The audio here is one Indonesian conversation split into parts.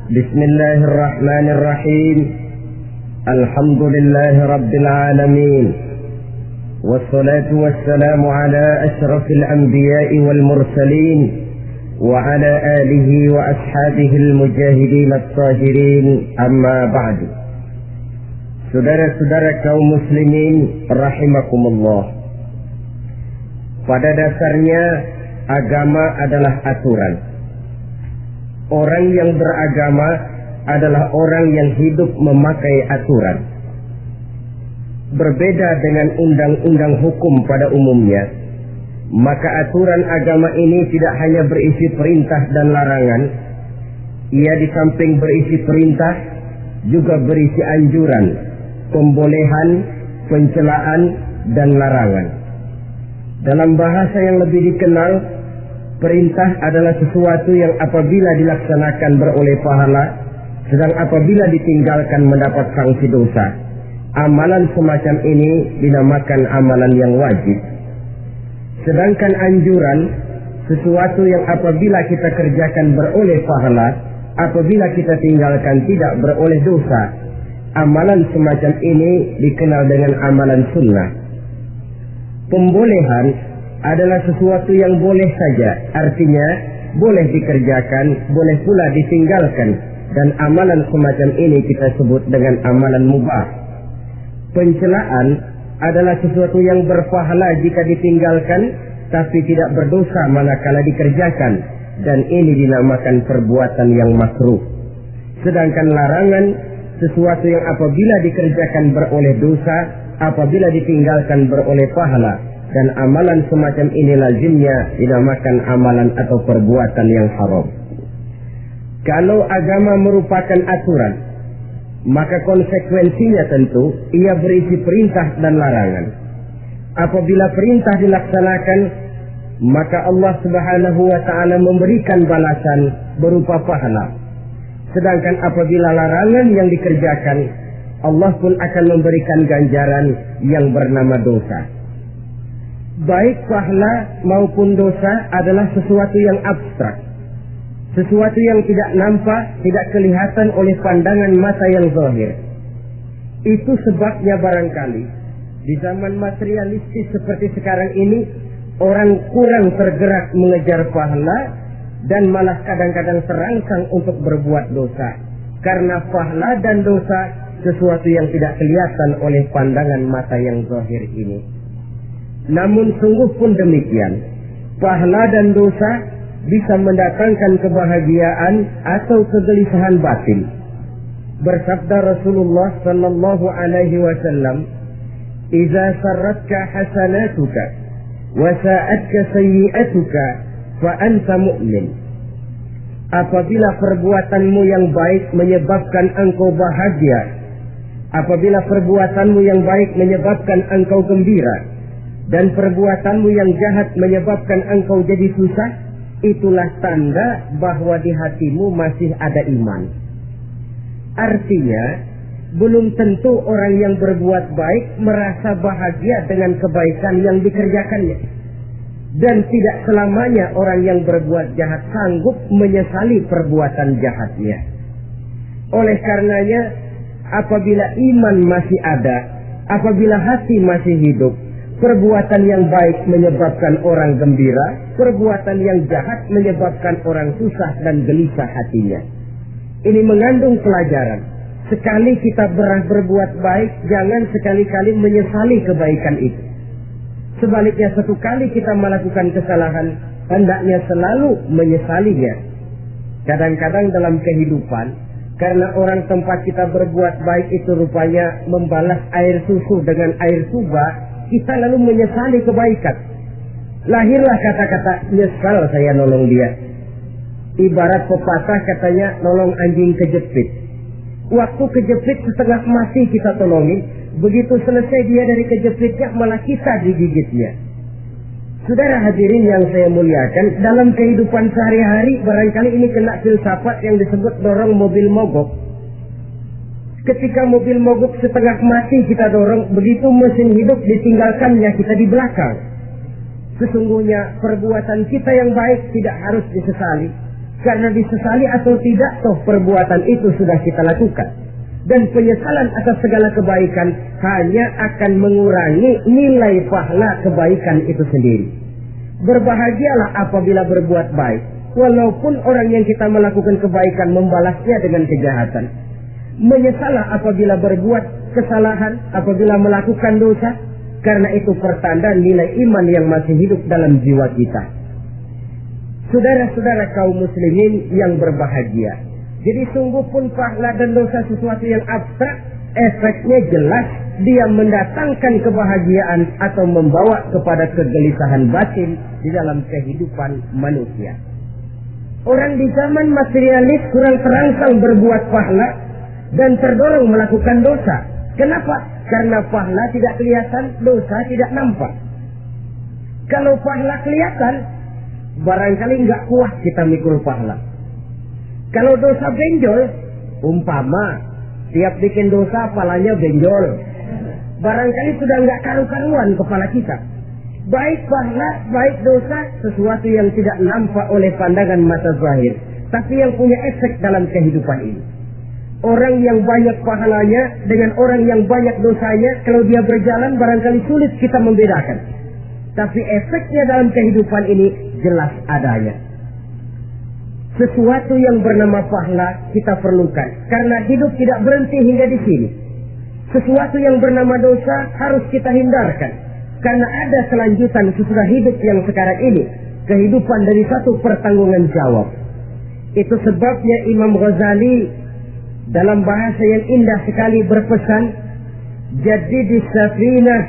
بسم الله الرحمن الرحيم. الحمد لله رب العالمين، والصلاة والسلام على أشرف الأنبياء والمرسلين وعلى آله وأصحابه المجاهدين الطاهرين. أما بعد. Saudara-saudara kaum muslimin rahimakumullah. Pada dasarnya agama adalah aturan. Orang yang beragama adalah orang yang hidup memakai aturan. Berbeda dengan undang-undang hukum pada umumnya, maka aturan agama ini tidak hanya berisi perintah dan larangan. Ia di samping berisi perintah juga berisi anjuran, pembolehan, pencelaan, dan larangan. Dalam bahasa yang lebih dikenal, perintah adalah sesuatu yang apabila dilaksanakan beroleh pahala, sedang apabila ditinggalkan mendapat sanksi dosa. Amalan semacam ini dinamakan amalan yang wajib. Sedangkan anjuran, sesuatu yang apabila kita kerjakan beroleh pahala, apabila kita tinggalkan tidak beroleh dosa. Amalan semacam ini dikenal dengan amalan sunnah. Pembolehan adalah sesuatu yang boleh saja, artinya boleh dikerjakan, boleh pula ditinggalkan, dan amalan semacam ini kita sebut dengan amalan mubah. Pencelaan adalah sesuatu yang berpahala jika ditinggalkan, tapi tidak berdosa manakala dikerjakan, dan ini dinamakan perbuatan yang makruh. Sedangkan larangan, sesuatu yang apabila dikerjakan beroleh dosa, apabila ditinggalkan beroleh pahala, dan amalan semacam ini lazimnya dinamakan amalan atau perbuatan yang haram. Kalau agama merupakan aturan, maka konsekuensinya tentu ia berisi perintah dan larangan. Apabila perintah dilaksanakan, maka Allah Subhanahu wa ta'ala memberikan balasan berupa pahala. Sedangkan apabila larangan yang dikerjakan, Allah pun akan memberikan ganjaran yang bernama dosa. Baik pahala maupun dosa adalah sesuatu yang abstrak, sesuatu yang tidak nampak, tidak kelihatan oleh pandangan mata yang zahir. Itu sebabnya barangkali di zaman materialistis seperti sekarang ini, orang kurang tergerak mengejar pahala dan malah kadang-kadang terangsang untuk berbuat dosa, karena pahala dan dosa sesuatu yang tidak kelihatan oleh pandangan mata yang zahir ini. Namun sungguh pun demikian, pahala dan dosa bisa mendatangkan kebahagiaan atau kegelisahan batin. Bersabda Rasulullah sallallahu alaihi wasallam, "Idza sarratka hasanatuka wa sa'atka sayyi'atuka fa anta mu'min." Apabila perbuatanmu yang baik menyebabkan engkau bahagia, apabila perbuatanmu yang baik menyebabkan engkau gembira, dan perbuatanmu yang jahat menyebabkan engkau jadi susah, itulah tanda bahwa di hatimu masih ada iman. Artinya, belum tentu orang yang berbuat baik merasa bahagia dengan kebaikan yang dikerjakannya. Dan tidak selamanya orang yang berbuat jahat sanggup menyesali perbuatan jahatnya. Oleh karenanya, apabila iman masih ada, apabila hati masih hidup, perbuatan yang baik menyebabkan orang gembira, perbuatan yang jahat menyebabkan orang susah dan gelisah hatinya. Ini mengandung pelajaran. Sekali kita berbuat baik, jangan sekali-kali menyesali kebaikan itu. Sebaliknya, satu kali kita melakukan kesalahan, hendaknya selalu menyesalinya. Kadang-kadang dalam kehidupan, karena orang tempat kita berbuat baik itu rupanya membalas air susu dengan air tuba, kita lalu menyesali kebaikan. Lahirlah kata-kata nyesal saya nolong dia. Ibarat pepatah katanya, nolong anjing kejepit. Waktu kejepit setengah mati kita tolongin, begitu selesai dia dari kejepitnya malah kita digigitnya. Saudara hadirin yang saya muliakan, dalam kehidupan sehari-hari barangkali ini kena filsafat yang disebut dorong mobil mogok. Ketika mobil mogok setengah mati kita dorong, begitu mesin hidup ditinggalkannya kita di belakang. Sesungguhnya perbuatan kita yang baik tidak harus disesali. Karena disesali atau tidak, toh perbuatan itu sudah kita lakukan. Dan penyesalan atas segala kebaikan hanya akan mengurangi nilai pahala kebaikan itu sendiri. Berbahagialah apabila berbuat baik, walaupun orang yang kita melakukan kebaikan membalasnya dengan kejahatan. Menyesalah apabila berbuat kesalahan, apabila melakukan dosa, karena itu pertanda nilai iman yang masih hidup dalam jiwa kita. Saudara-saudara kaum muslimin yang berbahagia, jadi sungguh pun pahala dan dosa sesuatu yang abstrak, efeknya jelas dia mendatangkan kebahagiaan atau membawa kepada kegelisahan batin di dalam kehidupan manusia. Orang di zaman materialis kurang terangsang berbuat pahala dan terdorong melakukan dosa. Kenapa? Karena pahala tidak kelihatan, dosa tidak nampak. Kalau pahala kelihatan, barangkali nggak kuat kita mikul pahala. Kalau dosa benjol, umpama tiap bikin dosa palanya benjol, barangkali sudah nggak karu-karuan kepala kita. Baik pahala, baik dosa, sesuatu yang tidak nampak oleh pandangan mata zahir, tapi yang punya efek dalam kehidupan ini. Orang yang banyak pahalanya dengan orang yang banyak dosanya, kalau dia berjalan barangkali sulit kita membedakan. Tapi efeknya dalam kehidupan ini jelas adanya. Sesuatu yang bernama pahala kita perlukan, karena hidup tidak berhenti hingga di sini. Sesuatu yang bernama dosa harus kita hindarkan, karena ada kelanjutan sesudah hidup yang sekarang ini, kehidupan dari satu pertanggungan jawab. Itu sebabnya Imam Ghazali dalam bahasa yang indah sekali berpesan, "Jadidi safinah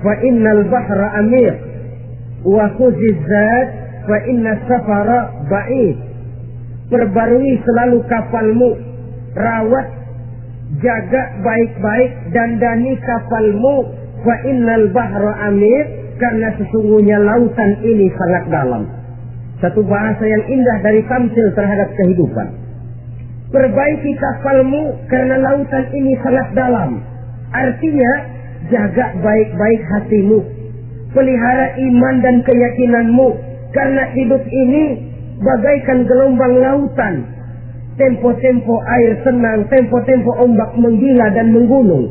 fa innal bahra amir, wa khuziz zat fa inna safara ba'id." Perbarui selalu kapalmu, rawat, jaga baik-baik, dandani kapalmu, fa innal bahra amir, karena sesungguhnya lautan ini sangat dalam. Satu bahasa yang indah dari tamsil terhadap kehidupan. Perbaiki kapalmu karena lautan ini sangat dalam. Artinya, jaga baik-baik hatimu. Pelihara iman dan keyakinanmu. Karena hidup ini bagaikan gelombang lautan. Tempo-tempo air tenang, tempo-tempo ombak menggila dan menggunung.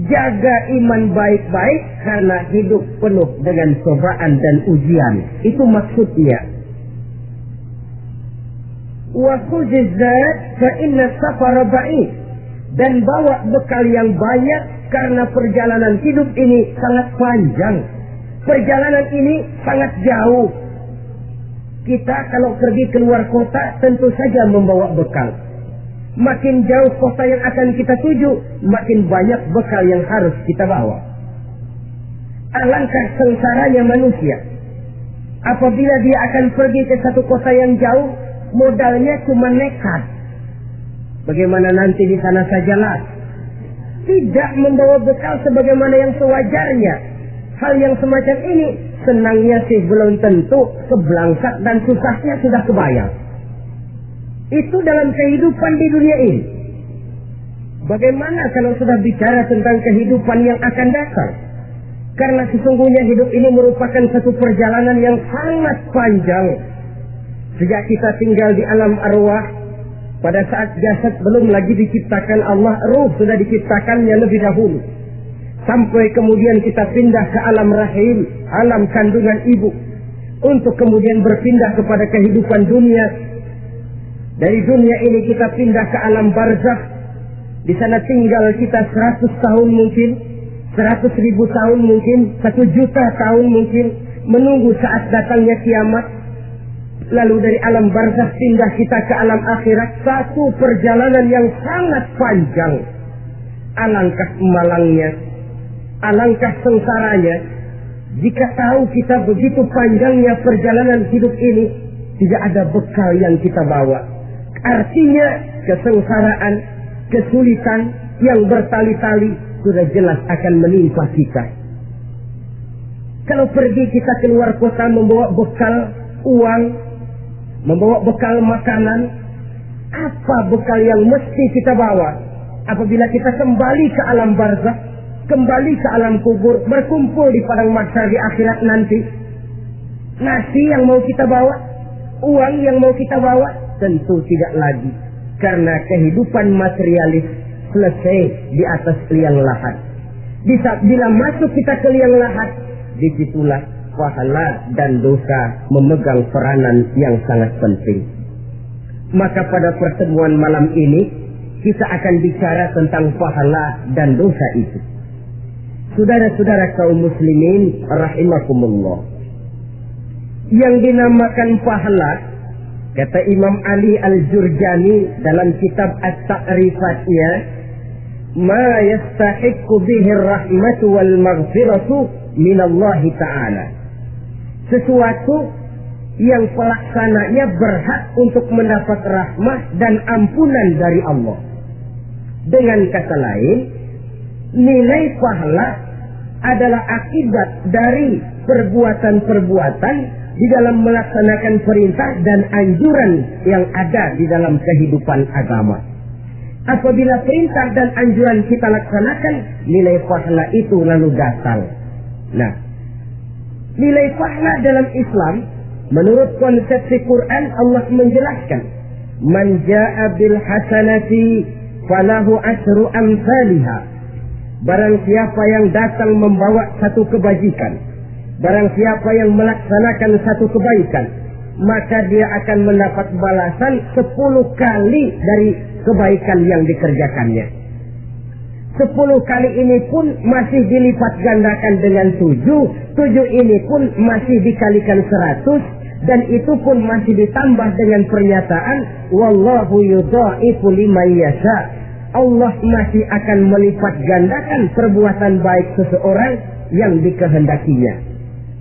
Jaga iman baik-baik karena hidup penuh dengan cobaan dan ujian. Itu maksudnya. Wa khuzizat fa inna safara ba'id, dan bawa bekal yang banyak karena perjalanan hidup ini sangat panjang. Perjalanan ini sangat jauh. Kita kalau pergi keluar kota tentu saja membawa bekal. Makin jauh kota yang akan kita tuju, makin banyak bekal yang harus kita bawa. Alangkah sengsaranya manusia apabila dia akan pergi ke satu kota yang jauh, modalnya cuma nekat. Bagaimana nanti di sana sajalah. Tidak membawa bekal sebagaimana yang sewajarnya. Hal yang semacam ini, senangnya sih belum tentu, keblangsak dan susahnya sudah kebayang. Itu dalam kehidupan di dunia ini. Bagaimana kalau sudah bicara tentang kehidupan yang akan datang? Karena sesungguhnya hidup ini merupakan satu perjalanan yang sangat panjang. Sejak kita tinggal di alam arwah, pada saat jasad belum lagi diciptakan Allah, ruh sudah diciptakannya lebih dahulu. Sampai kemudian kita pindah ke alam rahim, alam kandungan ibu. Untuk kemudian berpindah kepada kehidupan dunia. Dari dunia ini kita pindah ke alam barzakh. Di sana tinggal kita 100 tahun mungkin, 100.000 tahun mungkin, 1 juta tahun mungkin, menunggu saat datangnya kiamat. Lalu dari alam barzakh pindah kita ke alam akhirat. Satu perjalanan yang sangat panjang. Alangkah malangnya, alangkah sengsaranya jika tahu kita begitu panjangnya perjalanan hidup ini, tidak ada bekal yang kita bawa. Artinya kesengsaraan, kesulitan yang bertali-tali sudah jelas akan menimpa kita. Kalau pergi kita keluar kota membawa bekal uang, membawa bekal makanan, apa bekal yang mesti kita bawa? Apabila kita kembali ke alam barzakh, kembali ke alam kubur, berkumpul di padang mahsyar di akhirat nanti, nasi yang mau kita bawa, uang yang mau kita bawa, Tentu tidak lagi, karena kehidupan materialis selesai di atas liang lahat. Bila masuk kita ke liang lahat, disitulah pahala dan dosa memegang peranan yang sangat penting. Maka pada pertemuan malam ini kita akan bicara tentang pahala dan dosa itu. Saudara-saudara kaum muslimin rahimakumullah, yang dinamakan pahala, kata Imam Ali Al-Jurjani dalam kitab At-Ta'rifatnya, ma yastahiqqu bihi ar-rahmatu wal maghfiratu min Allah Ta'ala. Sesuatu yang pelaksananya berhak untuk mendapat rahmat dan ampunan dari Allah. Dengan kata lain, nilai pahala adalah akibat dari perbuatan-perbuatan di dalam melaksanakan perintah dan anjuran yang ada di dalam kehidupan agama. Apabila perintah dan anjuran kita laksanakan, nilai pahala itu lalu datang. Nah, nilai pahala dalam Islam, menurut konsepsi Quran, Allah menjelaskan, man jaa bil hasanati falahu asyru amsalha. Barang siapa yang datang membawa satu kebajikan, barang siapa yang melaksanakan satu kebaikan, maka dia akan mendapat balasan 10 kali dari kebaikan yang dikerjakannya. 10 kali ini pun masih dilipat gandakan dengan 7 ini pun masih dikalikan 100, dan itu pun masih ditambah dengan pernyataan wallahu yudha'ifu liman yasha. Allah masih akan melipat gandakan perbuatan baik seseorang yang dikehendakinya.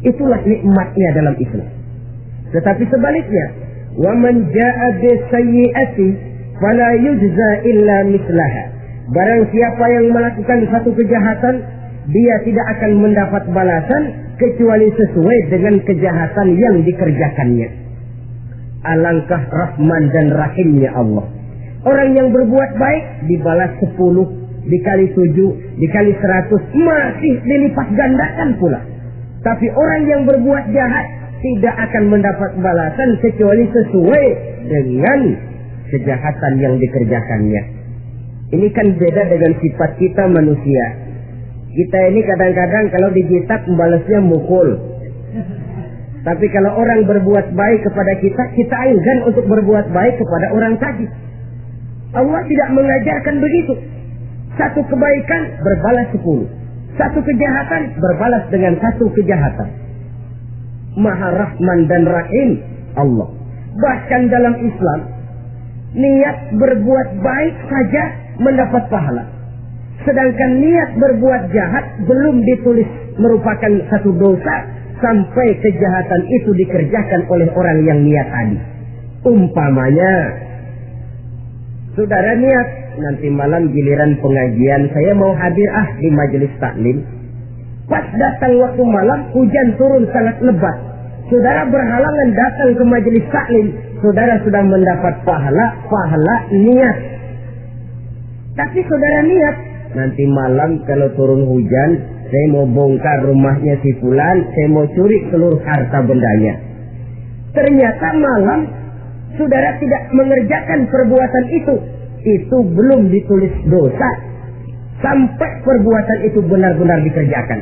Itulah nikmatnya dalam Islam. Tetapi sebaliknya, wa man jaa'a bisayyi'ati fala yujza illa mislaha. Barang siapa yang melakukan satu kejahatan, dia tidak akan mendapat balasan kecuali sesuai dengan kejahatan yang dikerjakannya. Alangkah rahman dan rahimnya Allah. Orang yang berbuat baik dibalas 10, dikali 7, dikali 100, masih dilipat gandakan pula. Tapi orang yang berbuat jahat tidak akan mendapat balasan kecuali sesuai dengan kejahatan yang dikerjakannya. Ini kan beda dengan sifat kita manusia. Kita ini kadang-kadang kalau dijitak membalasnya mukul. Tapi kalau orang berbuat baik kepada kita, kita enggan untuk berbuat baik kepada orang tadi. Allah tidak mengajarkan begitu. Satu kebaikan berbalas 10. Satu kejahatan berbalas dengan satu kejahatan. Maha Rahman dan Rahim Allah. Bahkan dalam Islam, niat berbuat baik saja mendapat pahala. Sedangkan niat berbuat jahat belum ditulis merupakan satu dosa sampai kejahatan itu dikerjakan oleh orang yang niat tadi. Umpamanya, saudara niat, nanti malam giliran pengajian saya mau hadir di majelis taklim. Pas datang waktu malam, hujan turun sangat lebat. Saudara berhalangan datang ke majelis taklim. Saudara sudah mendapat pahala niat. Tapi saudara niat, nanti malam kalau turun hujan, saya mau bongkar rumahnya si fulan, saya mau curi seluruh harta bendanya. Ternyata malam saudara tidak mengerjakan perbuatan itu belum ditulis dosa sampai perbuatan itu benar-benar dikerjakan.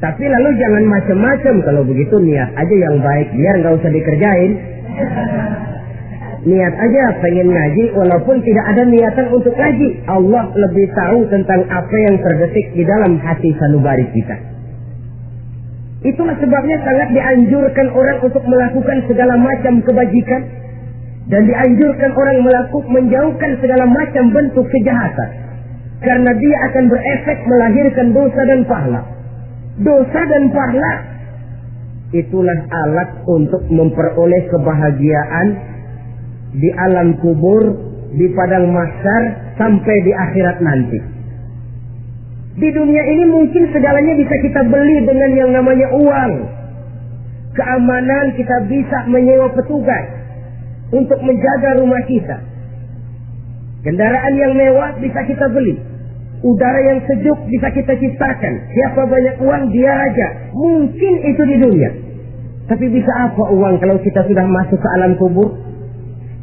Tapi lalu jangan macam-macam. Kalau begitu niat aja yang baik, biar nggak usah dikerjain. Niat aja pengen ngaji walaupun tidak ada niatan untuk ngaji. Allah lebih tahu tentang apa yang terdetik di dalam hati sanubari kita. Itulah sebabnya sangat dianjurkan orang untuk melakukan segala macam kebajikan, dan dianjurkan orang menjauhkan segala macam bentuk kejahatan, karena dia akan berefek melahirkan dosa dan pahala. Dosa dan pahala itulah alat untuk memperoleh kebahagiaan di alam kubur, di padang mahsyar, sampai di akhirat nanti. Di dunia ini mungkin segalanya bisa kita beli dengan yang namanya uang. Keamanan kita bisa menyewa petugas untuk menjaga rumah kita. Kendaraan yang mewah bisa kita beli. Udara yang sejuk bisa kita ciptakan. Siapa banyak uang dia raja. Mungkin itu di dunia. Tapi bisa apa uang kalau kita sudah masuk ke alam kubur?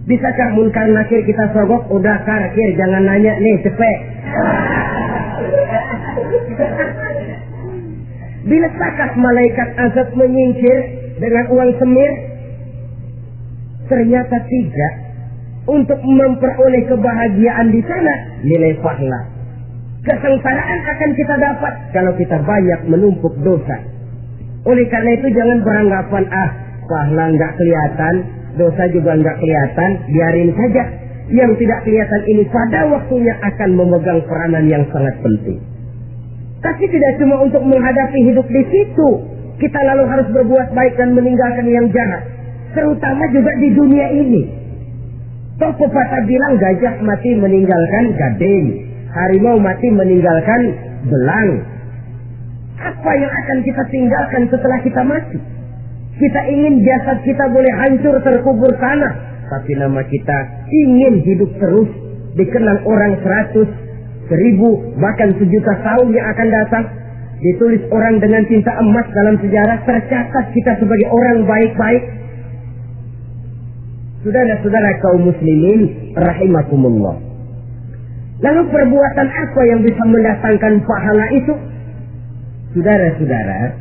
Bisakah munkar nakir kita sogok? Udah nakir, jangan nanya nih, cepet. Bisakah malaikat azab menyingkir dengan uang semir? Ternyata tidak. Untuk memperoleh kebahagiaan di sana, nilai pahala. Kesengsaraan akan kita dapat kalau kita banyak menumpuk dosa. Oleh karena itu jangan beranggapan, pahala nggak kelihatan, dosa juga nggak kelihatan, biarin saja. Yang tidak kelihatan ini pada waktunya akan memegang peranan yang sangat penting. Tapi tidak cuma untuk menghadapi hidup di situ, kita lalu harus berbuat baik dan meninggalkan yang jahat. Terutama juga di dunia ini. Toh pepatah bilang gajah mati meninggalkan gading, harimau mati meninggalkan belang. Apa yang akan kita tinggalkan setelah kita mati? Kita ingin jasad kita boleh hancur terkubur tanah, tapi nama kita ingin hidup terus, dikenang orang 100, 1000, bahkan 1.000.000 tahun yang akan datang. Ditulis orang dengan tinta emas dalam sejarah, tercatat kita sebagai orang baik-baik. Saudara-saudara kaum muslimin rahimakumullah. Lalu perbuatan apa yang bisa mendatangkan pahala itu? Saudara-saudara,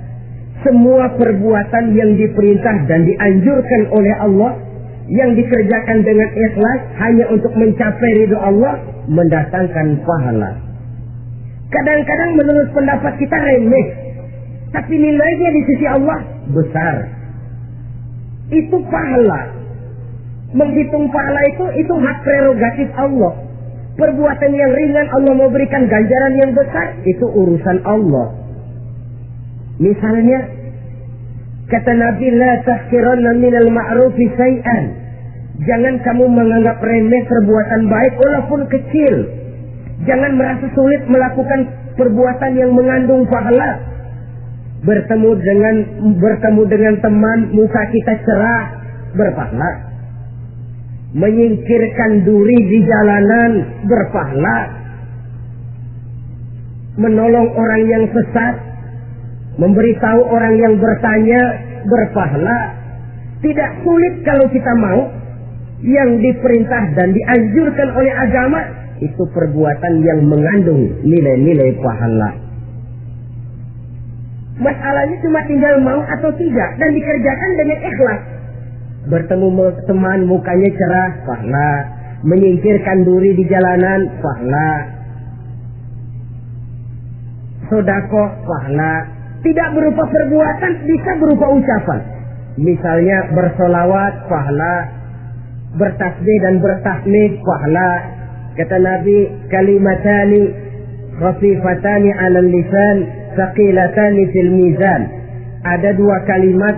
semua perbuatan yang diperintah dan dianjurkan oleh Allah, yang dikerjakan dengan ikhlas hanya untuk mencapai ridho Allah, mendatangkan pahala. Kadang-kadang menurut pendapat kita remeh, tapi nilainya di sisi Allah besar. Itu pahala. Menghitung pahala itu hak prerogatif Allah. Perbuatan yang ringan Allah mau berikan ganjaran yang besar, itu urusan Allah. Misalnya, kata Nabi, la tahqiranna minal ma'rufi syai'an. Jangan kamu menganggap remeh perbuatan baik walaupun kecil. Jangan merasa sulit melakukan perbuatan yang mengandung pahala. Bertemu dengan teman, muka kita cerah, berpahala. Menyingkirkan duri di jalanan, berpahala. Menolong orang yang sesat, memberitahu orang yang bertanya, berpahala. Tidak sulit kalau kita mau. Yang diperintah dan dianjurkan oleh agama, itu perbuatan yang mengandung nilai-nilai pahala. Masalahnya cuma tinggal mau atau tidak, dan dikerjakan dengan ikhlas. Bertemu teman, mukanya cerah, pahala. Menyingkirkan duri di jalanan, pahala. Sedekah, pahala. Tidak berupa perbuatan, bisa berupa ucapan. Misalnya bersolawat, pahala. Bertasbih dan bertahmid, pahala. Kata Nabi, kalimatani khafifatani 'alal lisan, thaqilatani fil mizan. Ada dua kalimat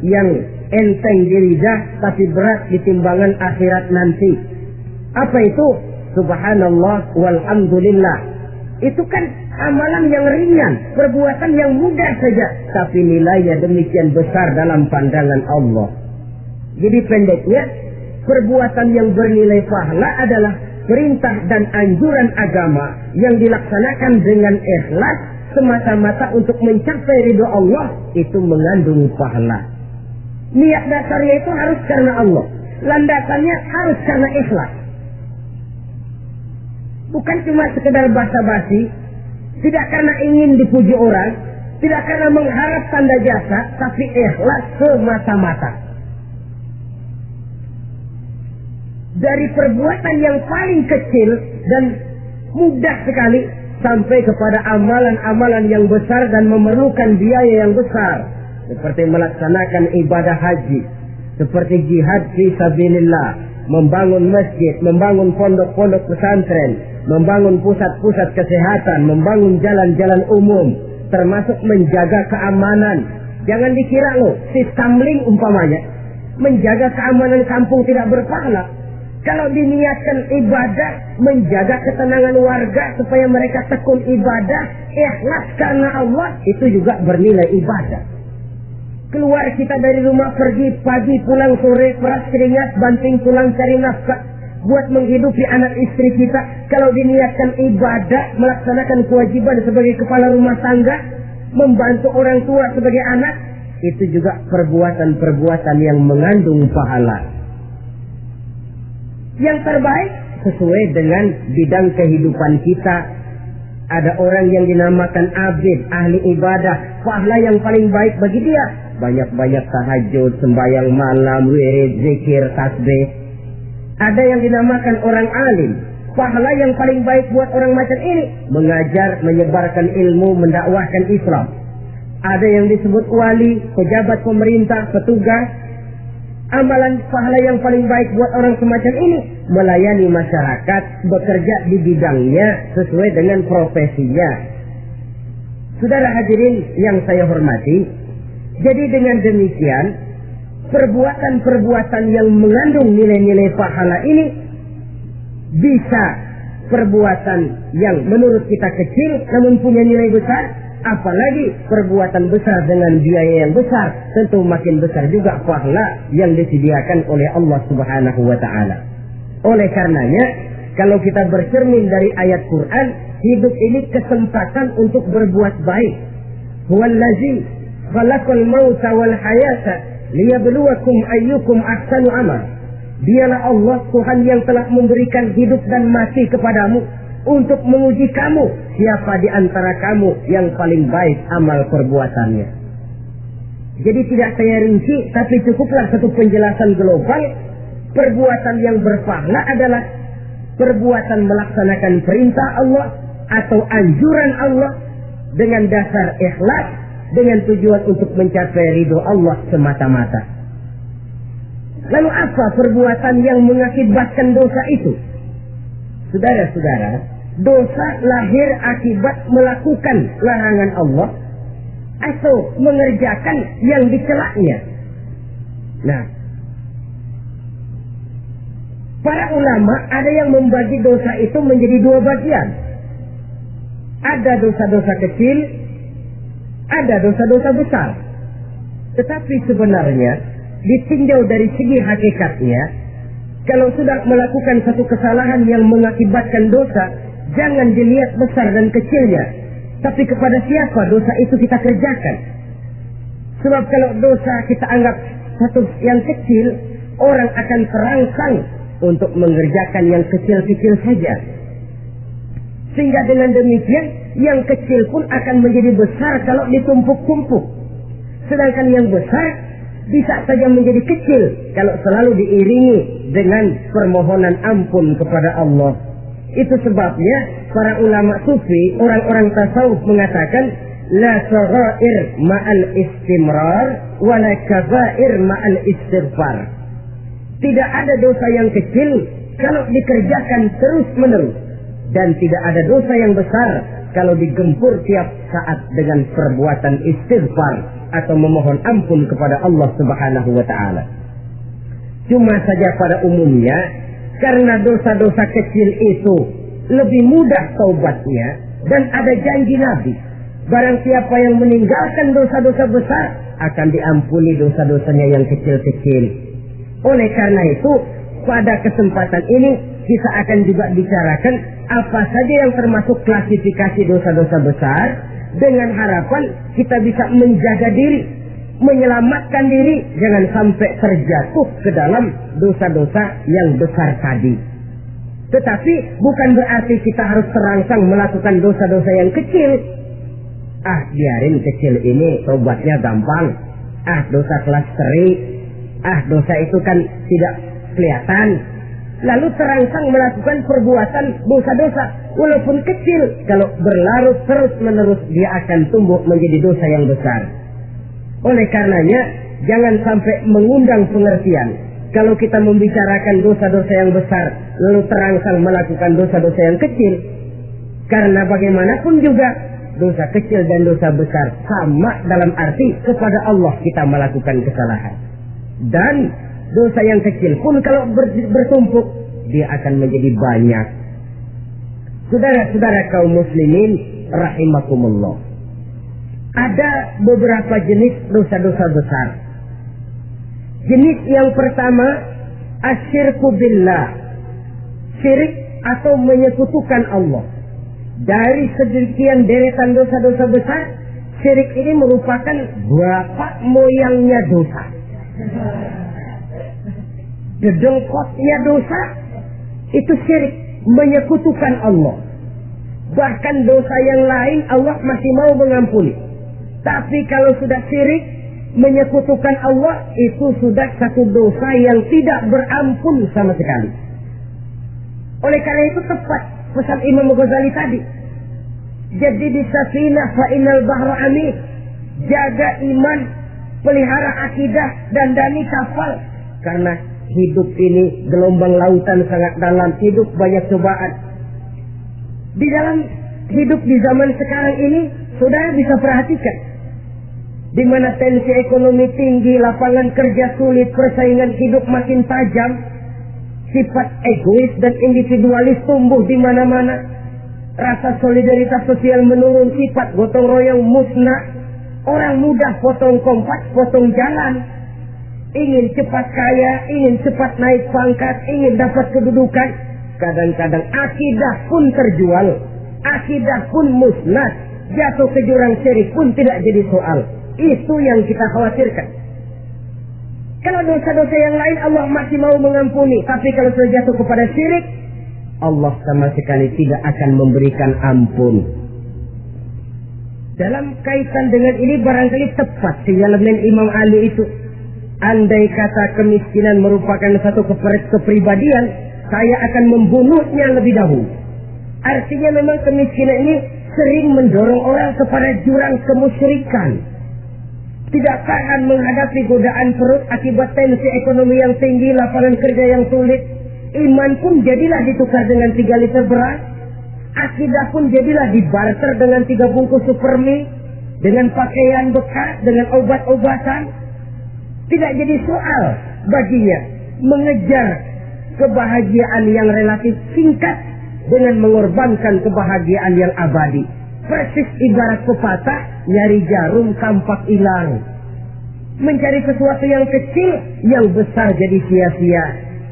yang enteng di lidah tapi berat di timbangan akhirat nanti. Apa itu? Subhanallah walhamdulillah. Itu kan amalan yang ringan, perbuatan yang mudah saja, tapi nilainya demikian besar dalam pandangan Allah. Jadi pendeknya, perbuatan yang bernilai pahala adalah perintah dan anjuran agama yang dilaksanakan dengan ikhlas semata-mata untuk mencapai ridho Allah, itu mengandung pahala. Niat dasarnya itu harus karena Allah, landasannya harus karena ikhlas. Bukan cuma sekedar basa-basi, tidak karena ingin dipuji orang, tidak karena mengharap tanda jasa, tapi ikhlas semata-mata. Dari perbuatan yang paling kecil dan mudah sekali sampai kepada amalan-amalan yang besar dan memerlukan biaya yang besar, seperti melaksanakan ibadah haji, seperti jihad fi sabilillah, membangun masjid, membangun pondok-pondok pesantren, membangun pusat-pusat kesehatan, membangun jalan-jalan umum, termasuk menjaga keamanan. Jangan dikira loh, si Samling umpamanya, menjaga keamanan kampung tidak berpahala. Kalau diniatkan ibadah, menjaga ketenangan warga supaya mereka tekun ibadah, ikhlas karena Allah, itu juga bernilai ibadah. Keluar kita dari rumah, pergi pagi, pulang sore, peras keringat, banting tulang cari nafkah buat menghidupi anak istri kita. Kalau diniatkan ibadah, melaksanakan kewajiban sebagai kepala rumah tangga, membantu orang tua sebagai anak, itu juga perbuatan-perbuatan yang mengandung pahala. Yang terbaik sesuai dengan bidang kehidupan kita. Ada orang yang dinamakan abid, ahli ibadah, pahala yang paling baik bagi dia banyak-banyak tahajud, sembahyang malam, wirid, zikir, tasbih. Ada yang dinamakan orang alim, pahala yang paling baik buat orang macam ini mengajar, menyebarkan ilmu, mendakwahkan Islam. Ada yang disebut wali, pejabat pemerintah, petugas. Amalan pahala yang paling baik buat orang semacam ini melayani masyarakat, bekerja di bidangnya sesuai dengan profesinya. Saudara hadirin yang saya hormati, jadi dengan demikian perbuatan-perbuatan yang mengandung nilai-nilai pahala ini bisa perbuatan yang menurut kita kecil namun punya nilai besar. Apalagi perbuatan besar dengan biaya yang besar, tentu makin besar juga pahala yang disediakan oleh Allah Subhanahu wa Ta'ala. Oleh karenanya, kalau kita bercermin dari ayat Quran, hidup ini kesempatan untuk berbuat baik. Huwallazi khalaqal mauta wal hayata liyabluwakum ayyukum ahsanu amal. Dialah Allah Tuhan yang telah memberikan hidup dan mati kepadamu untuk menguji kamu, siapa di antara kamu yang paling baik amal perbuatannya. Jadi tidak saya rinci, tapi cukuplah satu penjelasan global. Perbuatan yang berpahala adalah perbuatan melaksanakan perintah Allah atau anjuran Allah dengan dasar ikhlas, dengan tujuan untuk mencapai ridho Allah semata-mata. Lalu apa perbuatan yang mengakibatkan dosa itu? Saudara-saudara, dosa lahir akibat melakukan larangan Allah atau mengerjakan yang dicelaknya. Nah, para ulama ada yang membagi dosa itu menjadi dua bagian. Ada dosa-dosa kecil, ada dosa-dosa besar. Tetapi sebenarnya ditinjau dari segi hakikatnya, kalau sudah melakukan satu kesalahan yang mengakibatkan dosa, jangan dilihat besar dan kecilnya, tapi kepada siapa dosa itu kita kerjakan. Sebab kalau dosa kita anggap satu yang kecil, orang akan terangsang untuk mengerjakan yang kecil-kecil saja. Sehingga dengan demikian, yang kecil pun akan menjadi besar kalau ditumpuk-tumpuk. Sedangkan yang besar bisa saja menjadi kecil kalau selalu diiringi dengan permohonan ampun kepada Allah. Itu sebabnya para ulama sufi, orang-orang tasawuf mengatakan la saghair ma'al istimrar wa la kabair ma'al istighfar. Tidak ada dosa yang kecil kalau dikerjakan terus-menerus, dan tidak ada dosa yang besar kalau digempur tiap saat dengan perbuatan istighfar atau memohon ampun kepada Allah Subhanahu wa Ta'ala. Cuma saja pada umumnya, karena dosa-dosa kecil itu lebih mudah taubatnya, dan ada janji Nabi, barang siapa yang meninggalkan dosa-dosa besar akan diampuni dosa-dosanya yang kecil-kecil. Oleh karena itu, pada kesempatan ini kita akan juga bicarakan apa saja yang termasuk klasifikasi dosa-dosa besar, dengan harapan kita bisa menjaga diri, menyelamatkan diri jangan sampai terjatuh ke dalam dosa-dosa yang besar tadi. Tetapi bukan berarti kita harus terangsang melakukan dosa-dosa yang kecil. Biarin kecil ini tobatnya gampang. Dosa kelas teri. Dosa itu kan tidak kelihatan. Lalu terangsang melakukan perbuatan dosa-dosa walaupun kecil. Kalau berlarut terus-menerus dia akan tumbuh menjadi dosa yang besar. Oleh karenanya jangan sampai mengundang pengertian kalau kita membicarakan dosa-dosa yang besar lalu terangsang melakukan dosa-dosa yang kecil. Karena bagaimanapun juga dosa kecil dan dosa besar sama dalam arti kepada Allah kita melakukan kesalahan. Dan dosa yang kecil pun kalau bertumpuk dia akan menjadi banyak. Saudara-saudara kaum muslimin rahimakumullah, ada beberapa jenis dosa-dosa besar. Jenis yang pertama, asyirku billah, syirik atau menyekutukan Allah. Dari sekian deretan dosa-dosa besar, Syirik ini merupakan bapak moyangnya dosa. Dedengkotnya dosa itu syirik, menyekutukan Allah. Bahkan dosa yang lain Allah masih mau mengampuni. Tapi kalau sudah syirik, menyekutukan Allah, itu sudah satu dosa yang tidak berampun sama sekali. Oleh karena itu tepat pesan Imam Ghazali tadi. Jadi di safinah fa innal bahra amin. Jaga iman, pelihara akidah, dandani kapal. Karena hidup ini gelombang lautan sangat dalam, hidup banyak cobaan. Di dalam hidup di zaman sekarang ini, saudara bisa perhatikan, di mana tensi ekonomi tinggi, lapangan kerja sulit, persaingan hidup makin tajam, sifat egois dan individualis tumbuh di mana-mana, rasa solidaritas sosial menurun, sifat gotong royong musnah, orang mudah potong kompas, potong jalan, ingin cepat kaya, ingin cepat naik pangkat, ingin dapat kedudukan. Kadang-kadang akidah pun terjual, akidah pun musnah, jatuh ke jurang syirik pun tidak jadi soal. Itu yang kita khawatirkan. Kalau dosa-dosa yang lain Allah masih mau mengampuni, tapi kalau sudah jatuh kepada syirik, Allah sama sekali tidak akan memberikan ampun. Dalam kaitan dengan ini barangkali tepat sinyalemen Imam Ali itu. Andai kata kemiskinan merupakan satu kepribadian, saya akan membunuhnya lebih dahulu. Artinya memang kemiskinan ini sering mendorong orang kepada jurang kemusyrikan. Tidak tahan menghadapi godaan perut akibat tensi ekonomi yang tinggi, lapangan kerja yang sulit. Iman pun jadilah ditukar dengan 3 liter beras. Akidah pun jadilah dibarter dengan 3 bungkus supermi, dengan pakaian bekas, dengan obat-obatan. Tidak jadi soal baginya mengejar kebahagiaan yang relatif singkat dengan mengorbankan kebahagiaan yang abadi. Persis ibarat pepatah, nyari jarum tampak hilang. Mencari sesuatu yang kecil, yang besar jadi sia-sia.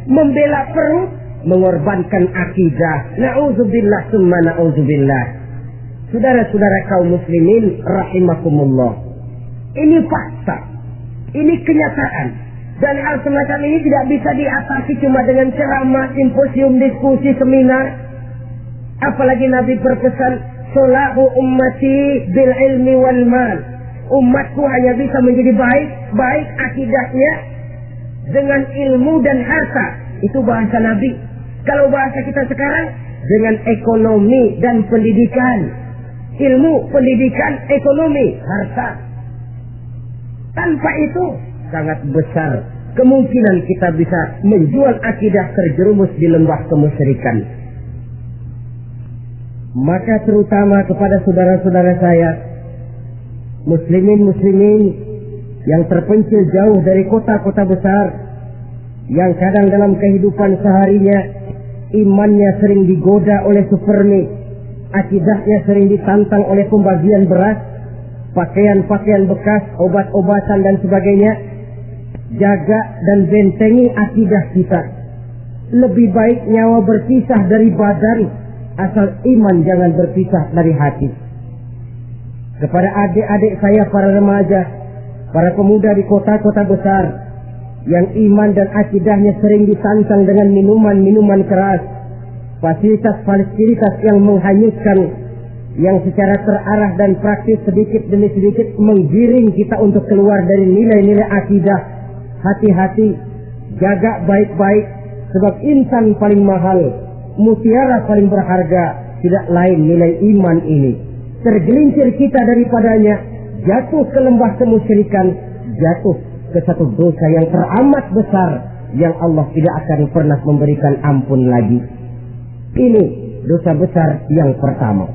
Membela perut, mengorbankan akidah. Na'udzubillah summa na'udzubillah. Saudara-saudara kaum muslimin rahimakumullah. Ini fakta. Ini kenyataan. Dan hal semacam ini tidak bisa diatasi cuma dengan ceramah, simposium, diskusi, seminar. Apalagi Nabi berpesan, solahu ummati bil ilmi wal mal. Umatku hanya bisa menjadi baik akidahnya dengan ilmu dan harta. Itu bahasa Nabi. Kalau bahasa kita sekarang, dengan ekonomi dan pendidikan. Ilmu, pendidikan, ekonomi, harta. Tanpa itu sangat besar kemungkinan kita bisa menjual akidah terjerumus di lembah kemusyrikan. Maka terutama kepada saudara-saudara saya, muslimin yang terpencil jauh dari kota-kota besar, yang kadang dalam kehidupan seharinya imannya sering digoda oleh supermi, akidahnya sering ditantang oleh pembagian beras, pakaian-pakaian bekas, obat-obatan dan sebagainya. Jaga dan bentengi akidah kita. Lebih baik nyawa berpisah dari badan, asal iman jangan berpisah dari hati. Kepada adik-adik saya para remaja, para pemuda di kota-kota besar, yang iman dan akidahnya sering ditantang dengan minuman-minuman keras, fasilitas-fasilitas yang menghanyutkan, yang secara terarah dan praktis sedikit demi sedikit menggiring kita untuk keluar dari nilai-nilai akidah. Hati-hati, jaga baik-baik, sebab insan paling mahal, mutiara paling berharga, tidak lain nilai iman ini. Tergelincir kita daripadanya, jatuh ke lembah kemusyrikan, jatuh ke satu dosa yang teramat besar, yang Allah tidak akan pernah memberikan ampun lagi. Ini dosa besar yang pertama.